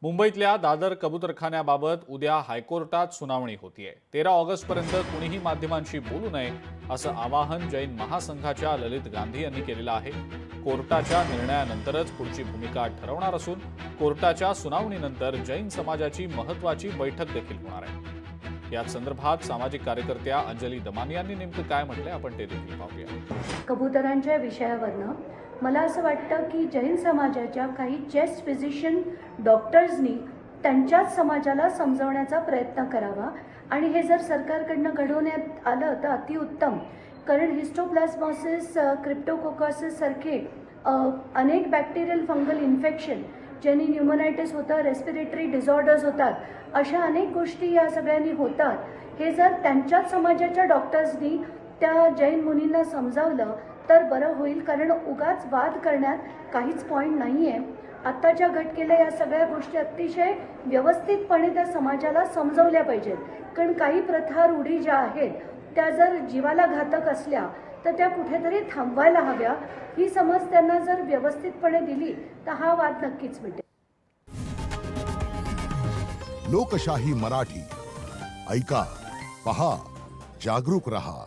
मुंबईतल्या दादर कबूतरखान्याबाबत उद्या हायकोर्टात सुनावणी होतीये। 13 ऑगस्टपर्यंत कुणीही माध्यमांशी बोलू नये असं आवाहन जैन महासंघाच्या ललित गांधी यांनी केलेलं आहे। कोर्टाच्या निर्णयानंतरच पुढची भूमिका ठरवणार असून कोर्टाच्या सुनावणीनंतर जैन समाजाची महत्त्वाची बैठक देखील होणार आहे। याच संदर्भात सामाजिक कार्यकर्त्या अंजली दमानी यांनी नेमकं काय म्हटलंय आपण ते देखील पाहूया। कबुतरांच्या विषयावरनं मला असं वाटतं की जैन समाजाच्या काही चेस्ट फिजिशियन डॉक्टर्सनी त्यांच्याच समाजाला समजवण्याचा प्रयत्न करावा आणि हे जर सरकारकडनं घडवण्यात आलं तर अतिउत्तम। कारण हिस्टोप्लाझ्मोसिस, क्रिप्टोकोकासिस सारखे अनेक बॅक्टेरियल फंगल इन्फेक्शन ज्यांनी न्यूमोनायटिस होतं, रेस्पिरेटरी डिसऑर्डर्स होतात, अशा अनेक गोष्टी या सगळ्यांनी होतात। हे जर त्यांच्याच समाजाच्या डॉक्टर्सनी त्या जैन मुनींना समजावलं तर बरं होईल, कारण उगाच वाद करण्यात काहीच पॉईंट नाही आहे। आत्ताच्या घटनेला या सगळ्या गोष्टी अतिशय व्यवस्थितपणे त्या समाजाला समजवल्या पाहिजेत, कारण काही प्रथा रूढी ज्या आहेत त्या जर जीवाला घातक असल्या तर त्या कुठेतरी थांबवायला हव्या। ही समज त्यांना जर व्यवस्थितपणे दिली तर हा वाद नक्कीच मिटेल। लोकशाही मराठी ऐका, पहा, जागरूक रहा।